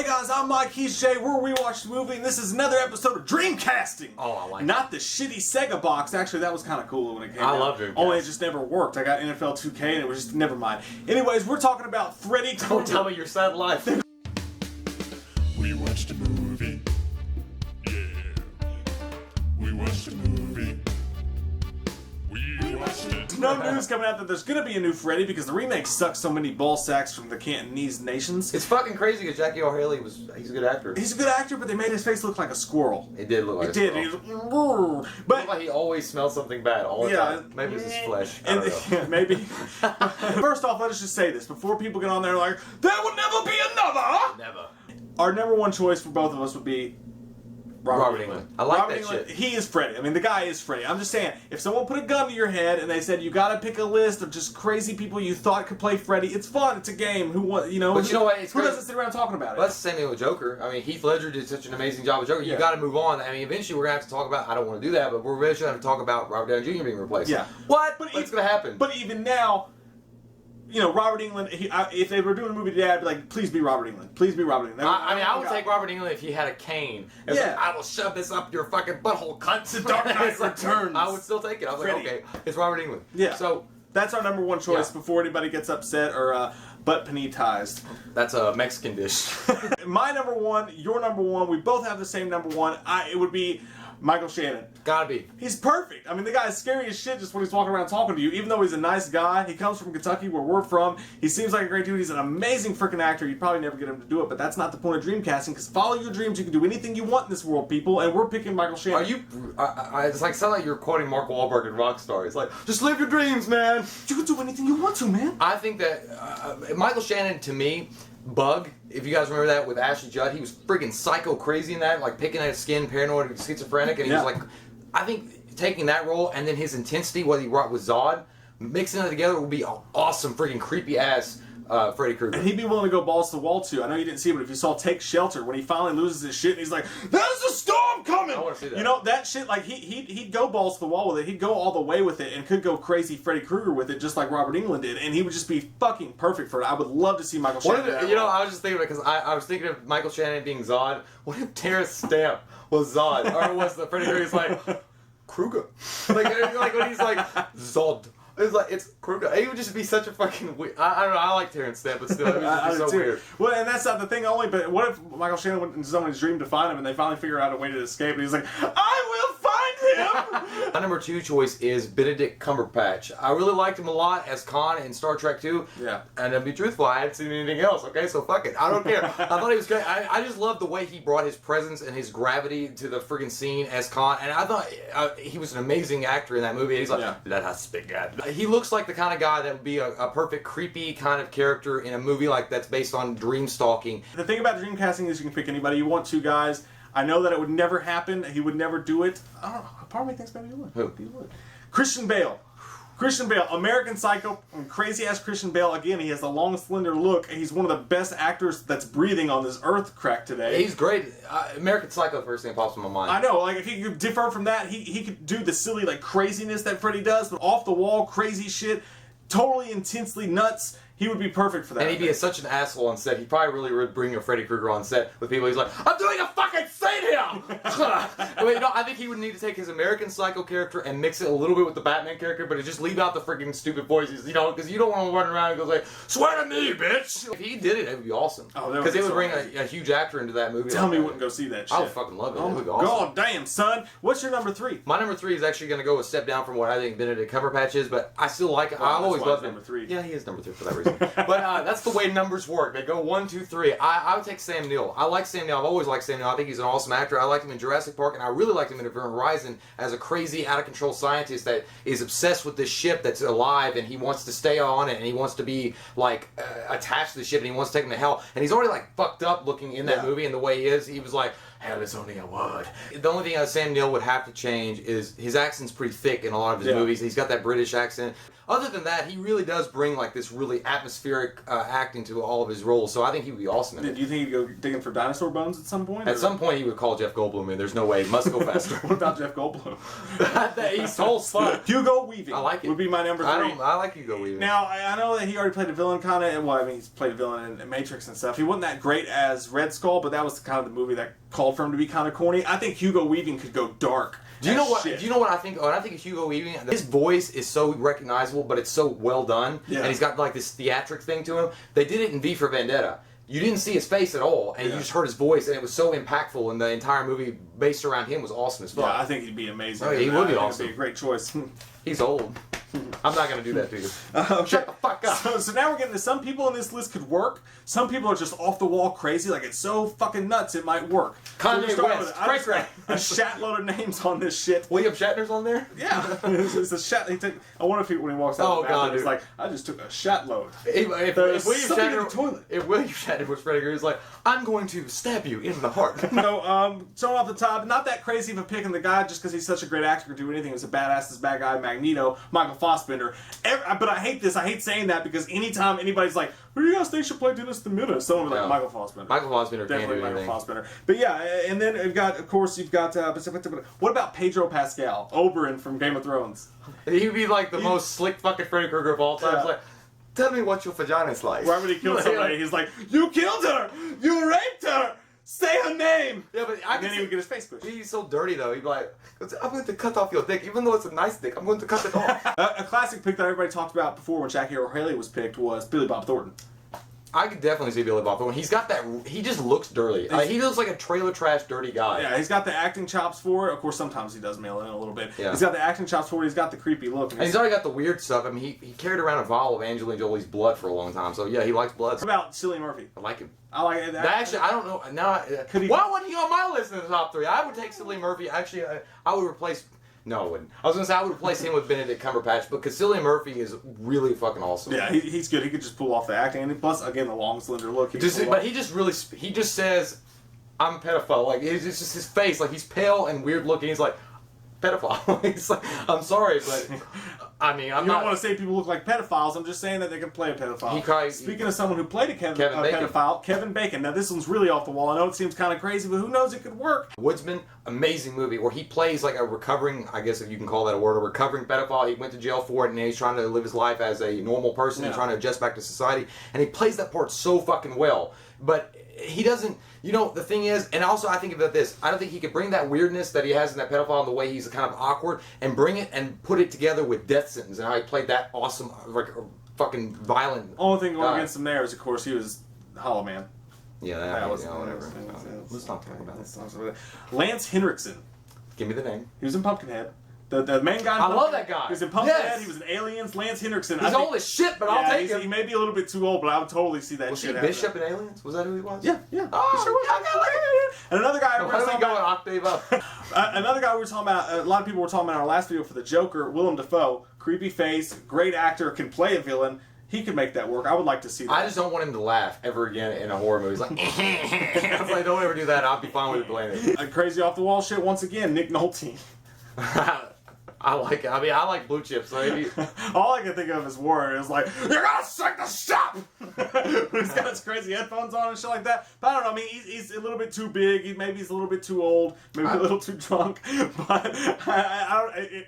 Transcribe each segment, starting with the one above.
Hey guys, I'm Mike, he's Jay, we're Rewatch the Movie, and this is another episode of Dreamcasting! Oh, I like Not the shitty Sega box. Actually, that was kind of cool when it came out. I love Dreamcast. Only it just never worked. I got NFL 2K and it was just, never mind. Anyways, we're talking about Freddy Krueger. Don't tell me your sad life. We watched a movie. Yeah. We watched a movie. We watched it. No news coming out that there's going to be a new Freddy because the remake sucks so many ball sacks from the Cantonese nations. It's fucking crazy because Jackie O'Haley he's a good actor. He's a good actor, but they made his face look like a squirrel. It did look like It did. He was, but like he always smells something bad all the time. Maybe it's his flesh. I don't know. Maybe. First off, let us just say this before people get on there like, there will never be another! Never. Our number one choice for both of us would be Robert Englund. I like Robert that Englund, shit. He is Freddy. I mean, the guy is Freddy. I'm just saying, if someone put a gun to your head and they said you gotta pick a list of just crazy people you thought could play Freddy, it's fun. It's a game. Who want? You know? But you know what? It's who crazy. doesn't sit around talking about it? Well, that's the same thing with Joker. I mean, Heath Ledger did such an amazing job with Joker. You Yeah. got to move on. I mean, eventually we're gonna have to talk about. I don't want to do that, but we're eventually gonna have to talk about Robert Downey Jr. being replaced. Yeah. What? But What's gonna happen? But even now, you know, Robert Englund. If they were doing a movie today, I'd be like, please be Robert Englund. Please be Robert Englund. I would take Robert Englund if he had a cane. It was Yeah. like, I will shove this up your fucking butthole, cunt. The Dark Knight It's like, Returns. I would still take it. I was Freddy. like, okay, it's Robert Englund. Yeah. So That's our number one choice Yeah. before anybody gets upset or butt panitized. that's a Mexican dish. My number one, your number one. We both have the same number one. It would be Michael Shannon. Gotta be. He's perfect. I mean, the guy's scary as shit just when he's walking around talking to you. Even though he's a nice guy, he comes from Kentucky, where we're from. He seems like a great dude. He's an amazing freaking actor. You'd probably never get him to do it, but that's not the point of Dreamcasting. Because follow your dreams. You can do anything you want in this world, people. And we're picking Michael Shannon. Are you? It's like sound like you're quoting Mark Wahlberg in Rockstar. It's like, just live your dreams, man. You can do anything you want to, man. I think that Michael Shannon, to me, Bug, if you guys remember that with Ashley Judd, he was freaking psycho crazy in that, like picking at his skin, paranoid, schizophrenic, and he was like, I think taking that role and then his intensity, what he brought with Zod, mixing it together would be an awesome freaking creepy ass Freddy Krueger. And he'd be willing to go balls to the wall too. I know you didn't see it, but if you saw Take Shelter, when he finally loses his shit and he's like, there's a storm coming! I want to see that. You know, that shit, like, he'd go balls to the wall with it. He'd go all the way with it and could go crazy Freddy Krueger with it, just like Robert Englund did. And he would just be fucking perfect for it. I would love to see Michael Shannon. I was just thinking of it because I was thinking of Michael Shannon being Zod. What if Terrence Stamp was Zod? Or was the Freddy Krueger's like, Krueger? Like when he's like, Zod. It's Krueger. He would just be such a fucking weird. I don't know. I like Terrence Stamp, but still, it would just be so weird. Well, and that's not the thing only, but what if Michael Shannon went into someone's dream to find him and they finally figure out a way to escape and he's like, I will find him! My number two choice is Benedict Cumberbatch. I really liked him a lot as Khan in Star Trek 2. Yeah. And to be truthful, I hadn't seen anything else, okay? So fuck it. I don't care. I thought he was great. I just loved the way he brought his presence and his gravity to the friggin' scene as Khan. And I thought he was an amazing actor in that movie. He's like, let us begin. He looks like the kind of guy that would be a perfect creepy kind of character in a movie like that's based on dream stalking. The thing about Dreamcasting is you can pick anybody you want to, guys. I know that it would never happen. He would never do it. I don't know. Part of me thinks maybe he would. Who? He would. Christian Bale. Christian Bale, American Psycho, crazy ass Christian Bale. Again, he has the long, slender look. He's one of the best actors that's breathing on this earth crack today. He's great. American Psycho, first thing that pops in my mind. I know, like if he could differ from that, he could do the silly like craziness that Freddy does, but off the wall crazy shit, totally intensely nuts. He would be perfect for that. And he'd be such an asshole on set. He probably really would bring a Freddy Krueger on set with people. He's like, I'm doing a fucking scene here! I mean, no, I think he would need to take his American Psycho character and mix it a little bit with the Batman character, but just leave out the freaking stupid voices, you know, because you don't want to run around and go like, swear to me, bitch! If he did it, it would be awesome. Oh, because it would bring a huge actor into that movie. Tell me you wouldn't go see that shit. I would fucking love it. Oh It would be my awesome. god damn, son. What's your number three? My number three is actually going to go a step down from what I think Benedict Cumberbatch is, but I still like it. Well, I've always that's why loved he's him. number three. Yeah, he is number three for that reason. But that's the way numbers work. They go 1, 2, 3. I would take Sam Neill. I like Sam Neill. I've always liked Sam Neill. I think he's an awesome actor. I liked him in Jurassic Park, and I really liked him in Event Horizon as a crazy, out-of-control scientist that is obsessed with this ship that's alive, and he wants to stay on it, and he wants to be, like, attached to the ship, and he wants to take him to hell. And he's already, like, fucked up looking in that movie, and the way he is. He was like, hell is only a word. The only thing Sam Neill would have to change is his accent's pretty thick in a lot of his movies. He's got that British accent. Other than that, he really does bring like this really atmospheric acting to all of his roles. So I think he would be awesome in it. Do you think he'd go digging for dinosaur bones at some point? At some point, he would call Jeff Goldblum in. There's no way. Must go faster. What about Jeff Goldblum? He's whole fun. Hugo Weaving. I like it. Would be my number 3. I like Hugo Weaving. Now, I know that he already played a villain kind of, well, I mean, he's played a villain in Matrix and stuff. He wasn't that great as Red Skull, but that was kind of the movie that called for him to be kind of corny. I think Hugo Weaving could go dark. Do you know what? Do you know what I think? When I think of Hugo Weaving, his voice is so recognizable, but it's so well done, and he's got like this theatric thing to him. They did it in V for Vendetta. You didn't see his face at all, and you just heard his voice, and it was so impactful, and the entire movie based around him was awesome as fuck. Yeah, I think he'd be amazing. Oh, yeah, he would be awesome. He'd be a great choice. He's old. I'm not going to do that to you. Shut the fuck up. So now we're getting to some people in this list could work. Some people are just off the wall crazy. Like, it's so fucking nuts it might work. Kanye So West. I a shatload of names on this shit. William Shatner's on there? Yeah. It's a shat. I wonder if he, when he walks out the bathroom, he's like, I just took a shatload. If Something in the toilet. If William Shatner was Freddy Krueger, he's like, I'm going to stab you in the heart. So, starting off the top, not that crazy of a pick in the guy just because he's such a great actor could do anything. He was a badass, this bad guy, Magneto, Michael Fassbender. But I hate this. I hate saying that because anytime anybody's like, who do you guys think should play Dennis the Menace? Someone will be like, Michael Fassbender. Michael Fassbender can't Definitely do Michael anything. Fassbender. But yeah, and then you've got, of course, what about Pedro Pascal, Oberyn from Game of Thrones? He'd be like the most slick fucking Freddy Krueger of all time. It's like, tell me what your vagina's like. Right when he killed somebody, he's like, you killed her! You raped her! Say her name! Yeah, but and then he would get his face squished. He's so dirty though. He'd be like, I'm going to cut off your dick, even though it's a nice dick. I'm going to cut it off. A classic pick that everybody talked about before when Jackie Earle Haley was picked was Billy Bob Thornton. I could definitely see Billy Bob Thornton. He's got that. He just looks dirty. He looks like a trailer trash dirty guy. Yeah, he's got the acting chops for it. Of course, sometimes he does mail in a little bit. Yeah. He's got the acting chops for it. He's got the creepy look. And he's already got the weird stuff. I mean, he carried around a vial of Angelina Jolie's blood for a long time. So yeah, he likes blood. What about Cillian Murphy? I like him. I like it. Actually, I don't know. Now, why wouldn't he on my list in the top 3? I would take Cillian Murphy. Actually, I would replace. No, I wouldn't. I was going to say I would replace him with Benedict Cumberbatch, but Cillian Murphy is really fucking awesome. Yeah, he's good. He could just pull off the acting, and plus, again, the long, slender look. But he just says, "I'm a pedophile." Like it's just his face. Like he's pale and weird looking. He's like, pedophile. He's like, I'm sorry, but I mean, I'm you not. don't want to say people look like pedophiles. I'm just saying that they can play a pedophile. Speaking of someone who played a pedophile, Kevin Bacon. Now this one's really off the wall. I know it seems kind of crazy, but who knows? It could work. Woodsman, amazing movie where he plays like a recovering, I guess if you can call that a word, a recovering pedophile. He went to jail for it, and he's trying to live his life as a normal person and trying to adjust back to society. And he plays that part so fucking well. But he doesn't, you know, the thing is, and also I think about this, I don't think he could bring that weirdness that he has in that pedophile and the way he's kind of awkward and bring it and put it together with Death Sentence and how he played that awesome, like, fucking violent. Only thing going against him there is, of course, he was Hollow Man. Yeah, that was, whatever. Let's not talk about it. Lance Henriksen. Give me the name. He was in Pumpkinhead. The main guy. I love that guy. He was in Pumpkinhead. He was in Aliens. Lance Henriksen. He's old as shit, but I'll take him. He may be a little bit too old, but I would totally see that shit happen. Was he Bishop in Aliens? Was that who he was? Yeah, yeah. Oh, sure was. And another guy. Why don't we go an octave up? Another guy we were talking about. A lot of people were talking about in our last video for the Joker. Willem Dafoe, creepy face, great actor, can play a villain. He could make that work. I would like to see that. I just don't want him to laugh ever again in a horror movie. He's like, I was like, don't ever do that. I'll be fine with it blaming. Crazy off the wall shit once again. Nick Nolte. I like it. I mean, I like Blue Chips. So maybe. All I can think of is Warren is like, you're gonna suck the shop! He's got his crazy headphones on and shit like that. But I don't know, I mean, he's a little bit too big. Maybe he's a little bit too old. Maybe a little too drunk. But I don't...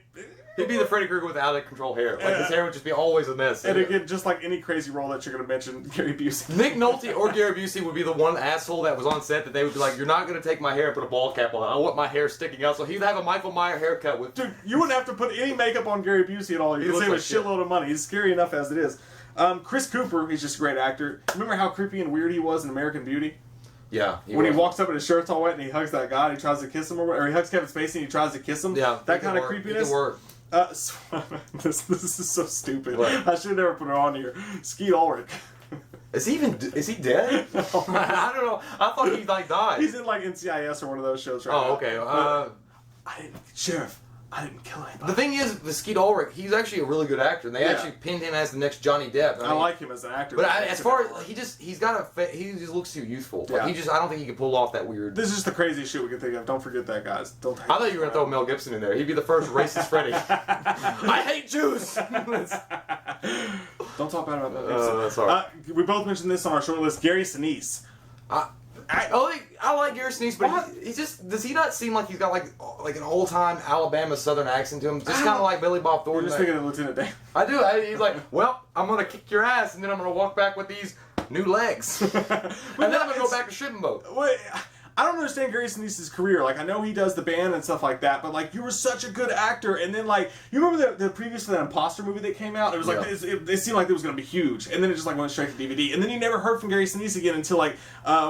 He'd be the Freddy Krueger with out of control hair. Like his hair would just be always a mess. And again, just like any crazy role that you're going to mention, Gary Busey. Nick Nolte or Gary Busey would be the one asshole that was on set that they would be like, you're not going to take my hair and put a ball cap on it. I want my hair sticking out. So he'd have a Michael Myers haircut with... Dude, you wouldn't have to put any makeup on Gary Busey at all. You could save a shitload of money. He's scary enough as it is. Chris Cooper, he's just a great actor. Remember how creepy and weird he was in American Beauty? Yeah. He walks up and his shirt's all wet and he hugs that guy and he tries to kiss him, or he hugs Kevin Spacey and he tries to kiss him. Yeah. That kind of creepiness. This is so stupid. What? I should have never put it on here. Skeet Ulrich. Is he dead? I don't know. I thought he like died. He's in like NCIS or one of those shows right now. Oh, okay. Sheriff, I didn't kill anybody. The thing is, the Skeet Ulrich, he's actually a really good actor, and they actually pinned him as the next Johnny Depp. I like him as an actor. But as far as he just looks too youthful. Like I don't think he can pull off that weird. This is just the craziest shit we can think of. Don't forget that, guys. Don't. I thought you were gonna throw Mel Gibson in there. He'd be the first racist Freddy. I hate Jews. Don't talk bad about Mel Gibson. Sorry. We both mentioned this on our short list. Gary Sinise. I like Gary Sinise, but he just does he not seem like he's got like an old time Alabama Southern accent to him? Just kind of like Billy Bob Thornton. You're just thinking of Lieutenant Dan. I do. He's like, well, I'm gonna kick your ass, and then I'm gonna walk back with these new legs, and then I'm gonna go back to shooting boat. Wait, I don't understand Gary Sinise's career. Like, I know he does the band and stuff like that, but like, you were such a good actor, and then like, you remember the previous to that Imposter movie that came out? It was like it seemed like it was gonna be huge, and then it just like went straight to DVD, and then you never heard from Gary Sinise again until like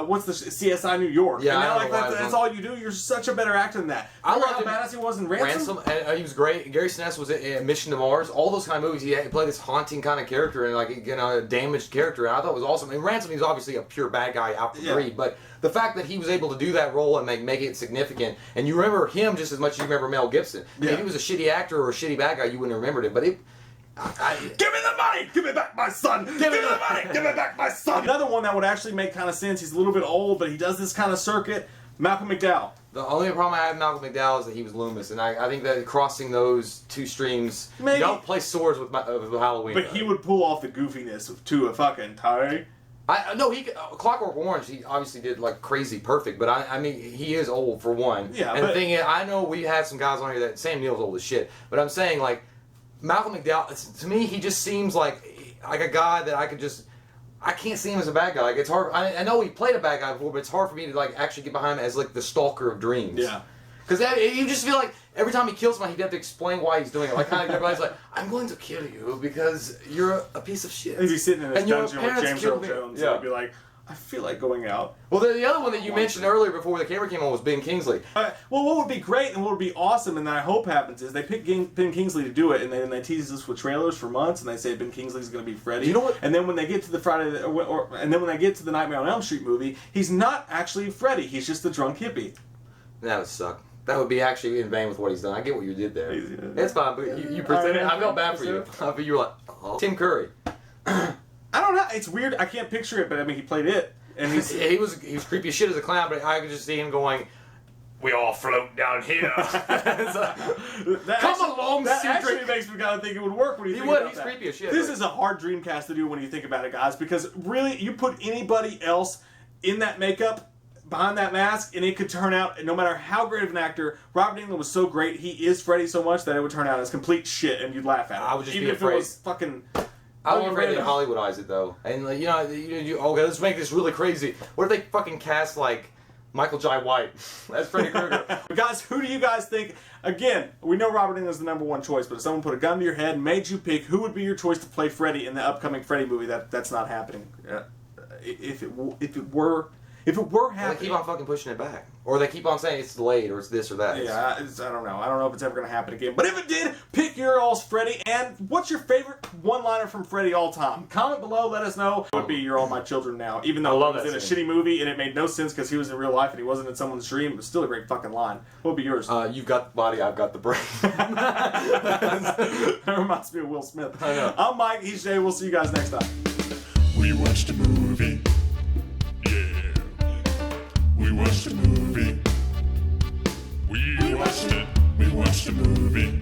what's the CSI New York? Yeah, and now like that's all you do. You're such a better actor than that. I love how badass he was in Ransom. And he was great. Gary Sinise was in Mission to Mars. All those kind of movies, he played this haunting kind of character and like a damaged character. And I thought it was awesome. In Ransom, he was obviously a pure bad guy out for greed, but the fact that he was able to do that role and make it significant, and you remember him just as much as you remember Mel Gibson. If he was a shitty actor or a shitty bad guy, you wouldn't have remembered him. But give me the money! Give me back my son! Give me the money! Give me back my son! Another one that would actually make kind of sense. He's a little bit old, but he does this kind of circuit. Malcolm McDowell. The only problem I have with Malcolm McDowell is that he was Loomis, and I think that crossing those two streams, you don't play swords with Halloween. But he would pull off the goofiness to a fucking tie. Clockwork Orange, he obviously did like crazy perfect, but I mean, he is old for one. Yeah, and the thing is, I know we had some guys on here that Sam Neill's old as shit, but I'm saying like Malcolm McDowell, to me, he just seems like a guy that I can't see him as a bad guy. Like it's hard. I know he played a bad guy before, but it's hard for me to like actually get behind him as like the stalker of dreams. Yeah. Because you just feel like every time he kills someone, he'd have to explain why he's doing it. Like kind of everybody's like, "I'm going to kill you because you're a piece of shit." He'd be sitting in his dungeon with James Earl me. Jones, Yeah. and he'd be like, "I feel like going out." Well, the other one that you mentioned earlier before the camera came on was Ben Kingsley. Well, what would be great and what would be awesome, and that I hope happens, is they pick Ben Kingsley to do it, and then they tease us with trailers for months, and they say Ben Kingsley's going to be Freddy. You know what? And then when they get to the and then when they get to the Nightmare on Elm Street movie, he's not actually Freddy. He's just a drunk hippie. That would suck. That would be actually in vain with what he's done. I get what you did there. It's fine, but you presented. I felt bad for you. But you were like, oh. Tim Curry. I don't know. It's weird. I can't picture it, but I mean, he played it, and he was creepy as shit as a clown. But I could just see him going, "We all float down here." Come along, that Cedric. actually makes me kind of think it would work when you think about He's that. creepy as shit. This is a hard Dreamcast to do when you think about it, guys, because really, you put anybody else in that makeup, behind that mask, and it could turn out, no matter how great of an actor, Robert Englund was so great, he is Freddy so much that it would turn out as complete shit, and you'd laugh at it. I would just even be if afraid. it was fucking. I would be afraid to Hollywoodize it though, and like, okay, let's make this really crazy. What if they fucking cast like Michael Jai White as Freddy Krueger? But guys, who do you guys think? Again, we know Robert Englund's the number one choice, but if someone put a gun to your head and made you pick, who would be your choice to play Freddy in the upcoming Freddy movie? That's not happening. If it were happening, they keep on fucking pushing it back, or they keep on saying it's delayed, or it's this or that. Yeah, I don't know. I don't know if it's ever going to happen again. But if it did, pick your all's Freddy. And what's your favorite one-liner from Freddy all time? Comment below. Let us know. It would be "You're all my children now." Even though he was in a shitty movie and it made no sense because he was in real life and he wasn't in someone's dream, it was still a great fucking line. What would be yours? You've got the body, I've got the brain. That reminds me of Will Smith. I know. I'm Mike. He's Jay. We'll see you guys next time. We watched a movie. Yeah. We watched a movie. We watched it. We watched a movie.